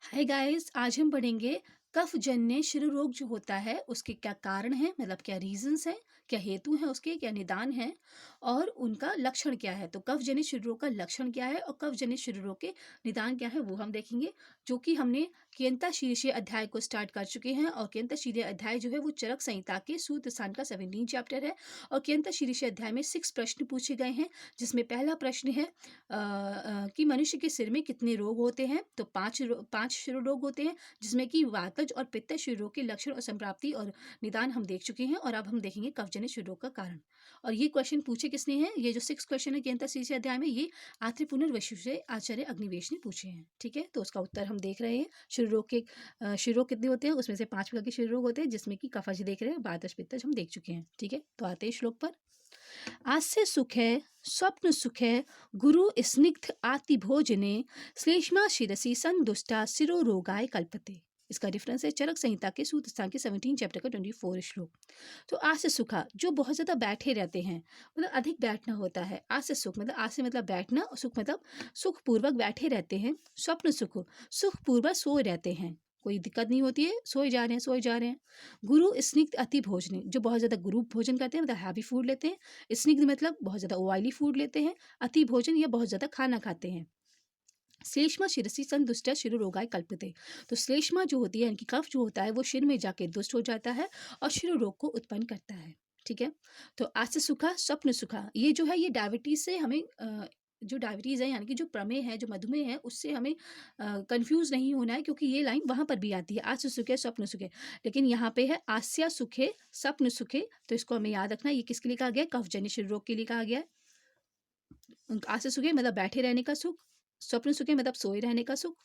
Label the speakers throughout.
Speaker 1: Hi guys, आज हम पढ़ेंगे कफजन्य शिरो रोग जो होता है उसके क्या कारण हैं, मतलब क्या रीजंस हैं, क्या हेतु हैं, उसके क्या निदान हैं और उनका लक्षण क्या है। तो कफजन्य शिरो रोग का लक्षण क्या है और कफजन्य शिरो रोग के निदान क्या है वो हम देखेंगे, जो कि हमने कियंता शीर्षीय अध्याय को स्टार्ट कर चुके हैं। और कियंता शीर्षीय अध्याय जो है वो चरक संहिता के सूत्र स्थान का 17 चैप्टर है। और कियंता शीर्षीय अध्याय में 6 प्रश्न पूछे गए हैं, जिसमें पहला प्रश्न है कि मनुष्य के सिर में कितने रोग होते हैं। तो पांच शिरो रोग होते हैं, जिसमें कि वातज और पित्त शिरो रोग के लक्षण और संप्राप्ति और निदान हम देख चुके हैं। और अब हम देखेंगे कफजन्य शिरो रोग का कारण। और ये क्वेश्चन पूछे किसने हैं, ये जो 6 क्वेश्चन है केंद्र शीर्षे अध्याय में, ये आत्रि पुनर्वसु से आचार्य अग्निवेश ने पूछे हैं। ठीक है, तो उसका उत्तर हम देख रहे हैं। शिरो रोग के शिरो रोग कितने होते हैं, उसमें से 5 प्रकार के शिरो रोग होते हैं, जिसमें कि कफज देख रहे हैं, वातज पित्तज हम देख चुके हैं। ठीक है, तो आते हैं श्लोक पर। आस्य सुख है, स्वप्न सुख है, गुरु स्निग्ध आति भोजने, श्लेष्मा शिरसी संदुष्टा सिरो रोगाय कल्पते। इसका डिफरेंस है चरक संहिता के सूत्र स्थान के 17 चैप्टर का 24 श्लोक। तो आस्य सुखा, जो बहुत ज्यादा बैठे रहते हैं, मतलब अधिक बैठना होता है। आस्य सुख मतलब आस्य मतलब बैठना और सुख मतलब सुख पूर्वक बैठे रहते हैं। स्वप्न सुख, सुख पूर्वक सोए रहते हैं, कोई दिक्कत नहीं होती है, सोए जा रहे हैं सोए जा रहे हैं। गुरु स्निग्ध अति भोजने, जो बहुत ज्यादा गुरु भोजन करते हैं, मतलब हैवी फूड लेते हैं। स्निग्ध मतलब बहुत ज्यादा ऑयली फूड लेते हैं। अति भोजन या बहुत ज्यादा खाना खाते हैं। श्लेष्मा शिरसी संदुष्ट शिरो रोगाय कल्पते। तो श्लेष्मा जो होती है, यानी कि कफ जो होता है, वो शिर में जाके दुष्ट हो जाता है और शिरो रोग को उत्पन्न करता है। ठीक है, तो आस्य सुखा स्वप्न सुखा, ये जो है ये डायबिटीज से हमें जो डायबिटीज है, यानी कि जो प्रमेय है, जो मधुमेह है, उससे हमें कंफ्यूज नहीं होना है, क्योंकि ये लाइन वहां पर भी आती है, आस्य सुखे स्वप्न सुखे। लेकिन यहाँ पे है आस्या सुखे स्वप्न सुखे, तो इसको हमें याद रखना। ये किसके लिए कहा गया है, कफजन्य शिरो रोग के लिए कहा गया है। आस्य सुखे मतलब बैठे रहने का सुख, स्वप्न सुखे मतलब सोए रहने का सुख,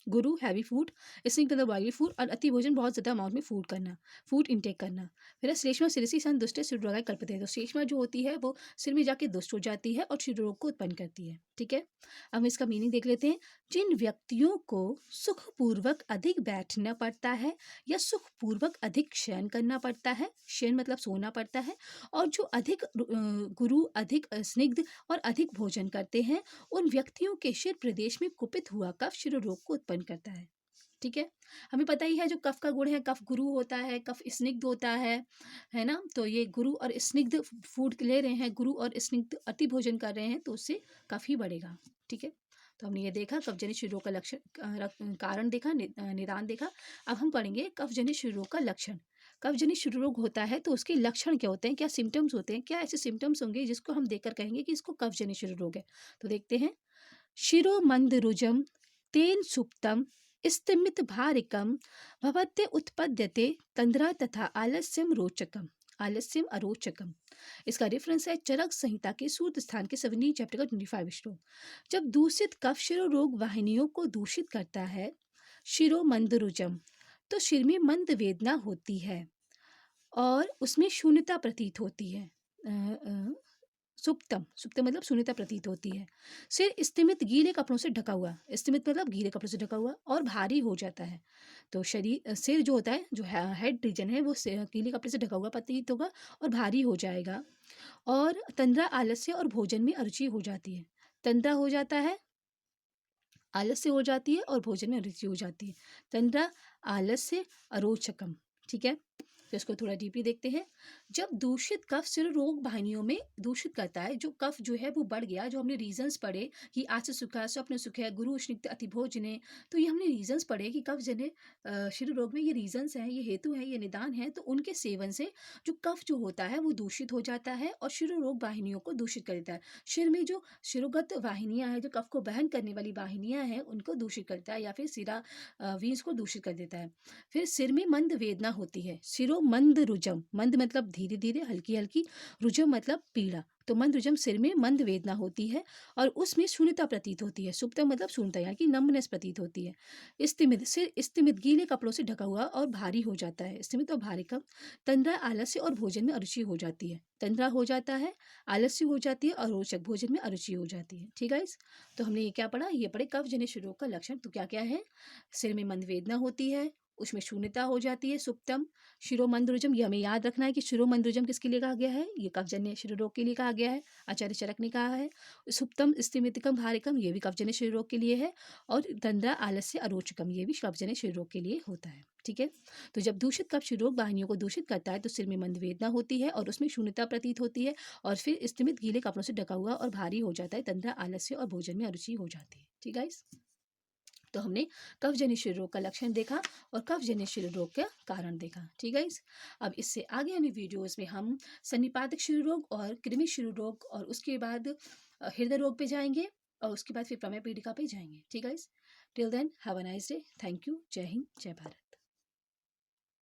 Speaker 1: गुरु हैवी फूड, स्निग्ध मतलब ऑयली फूड, और अति भोजन बहुत ज्यादा अमाउंट में फूड करना, फूड इनटेक करना। फिर है श्लेष्मा शिरसी सन दुष्ट सिर रोगाय कल्पते। तो श्लेष्मा जो होती है वो सिर में जाके दुष्ट हो जाती है और शिर रोग को उत्पन्न करती है। ठीक है, अब हम इसका मीनिंग देख लेते हैं। जिन व्यक्तियों को सुखपूर्वक अधिक बैठना पड़ता है या सुखपूर्वक अधिक शयन करना पड़ता है, शयन मतलब सोना पड़ता है, और जो अधिक गुरु अधिक स्निग्ध और अधिक भोजन करते हैं, उन व्यक्तियों के शिर प्रदेश में कुपित हुआ कफ शिरो रोग को उत्पन्न करता है। ठीक है, हमें पता ही है जो कफ का गुण है, कफ गुरु होता है, कफ स्निग्ध होता है ना। तो ये गुरु और स्निग्ध फूड ले रहे हैं, गुरु और स्निग्ध अति भोजन कर रहे हैं, तो उससे कफ ही बढ़ेगा। ठीक है, तो हमने ये देखा कफजन्य शिरो रोग का लक्षण, कारण देखा, निदान देखा। अब हम पढ़ेंगे कफजन्य शिरो रोग का लक्षण। कफजन्य शिरो रोग होता है तो उसके लक्षण क्या होते हैं, क्या सिम्टम्स होते हैं, क्या ऐसे सिम्टम्स होंगे जिसको हम देखकर कहेंगे कि इसको कफजन्य शिरो रोग है। तो देखते हैं। शिरो मंद रुजम तेन सुप्तम स्तिमित भारिकम भवत्य उत्पद्यते तंद्रा तथा आलस्यम रोचकम, आलस्यम अरोचकम। इसका रेफरेंस है चरक संहिता के सूत्र स्थान के 17 चैप्टर का 25 श्लोक। जब दूषित कफ शिरो रोग वाहिनियों को दूषित करता है, शिरो मंद रुजम, तो शिर में मंद वेदना होती है और उसमें शून्यता प्रतीत होती है। सुप्तम, सुप्तम मतलब शून्यता प्रतीत होती है। सिर स्तिमित गीले कपड़ों से ढका हुआ, स्तिमित मतलब गीले कपड़ों से ढका हुआ, और भारी हो जाता है। तो शरीर सिर जो होता है, जो हेड रीजन है, वो गीले कपड़े से ढका हुआ प्रतीत होगा और भारी हो जाएगा। और तंद्रा आलस्य और भोजन में अरुचि हो जाती है। तंद्रा हो जाता है, आलस्य हो जाती है और भोजन में अरुचि हो जाती है। तंद्रा आलस्य अरोचकम। ठीक है, तो इसको थोड़ा डीपली देखते हैं। जब दूषित कफ सिर रोग वाहिनियों में दूषित करता है, जो कफ जो है वो बढ़ गया, जो हमने रीजंस पढ़े कि आस्य सुख है, स्वप्न सुख है, गुरु स्निग्ध अति भोजने, तो ये हमने रीजंस पढ़े कि कफ जन्य शिरो रोग में ये रीजंस हैं, ये हेतु है, ये निदान है। तो उनके सेवन से जो कफ जो होता है वो दूषित हो जाता है और शिरो रोग वाहिनियों को दूषित कर देता है। शिर में जो शिरोगत वाहिनियां हैं, जो कफ को वहन करने वाली वाहिनियां हैं, उनको दूषित करता है, या फिर सिरा वीन्स को दूषित कर देता है। फिर सिर में मंद वेदना होती है। सिरो मंद रुजम, मंद मतलब धीरे धीरे हल्की हल्की, रुजम मतलब पीड़ा। तो मंद रुजम, सिर में मंद वेदना होती है और उसमें शून्यता प्रतीत होती है। सुप्तम मतलब शून्यता, यानी कि नम्बनेस प्रतीत होती है। स्तिमित, सिर स्तिमित गीले कपड़ों से ढका हुआ और भारी हो जाता है, स्तिमित और भारी कम। तंद्रा आलस्य और भोजन में अरुचि हो जाती है। तंद्रा हो जाता है, आलस्य हो जाती है और रोचक, भोजन में अरुचि हो जाती है। ठीक है, तो हमने ये क्या पढ़ा, ये पढ़े कफ जन्य शिरो रोग का लक्षण। तो क्या क्या है, सिर में मंद वेदना होती है, उसमें शून्यता हो जाती है। सुप्तम शिरोमंद्रुजम, ये हमें याद रखना है कि शिरोमंद्रुजम किसके लिए कहा गया है, ये कफजन्य शिरो रोग के लिए कहा गया है, आचार्य चरक ने कहा है। सुप्तम स्तिमितिकम भारिकम, ये भी कफजन्य शिरो रोग के लिए है। और तंद्रा आलस्य अरोचकम, ये भी कफजन्य शिरो रोग के लिए होता है। ठीक है, तो जब दूषित कफ शिरो रोग वाहिनियों को दूषित करता है तो सिर में मंद वेदना होती है और उसमें शून्यता प्रतीत होती है, और फिर स्तिमित गीले कपड़ों से ढका हुआ और भारी हो जाता है, तंद्रा आलस्य और भोजन में अरुचि हो जाती है। ठीक है, तो हमने कफजन्य शिरो रोग का लक्षण देखा और कफजन्य शिरो रोग का कारण देखा। ठीक है, अब इससे आगे आने वीडियोस में हम सन्निपातक शिरो रोग और कृमि शिरो रोग और उसके बाद हृदय रोग पे जाएंगे और उसके बाद फिर प्रमेय पीड़िका पे जाएंगे। ठीक है, till then have a nice day. Thank you. जय हिंद, जय भारत।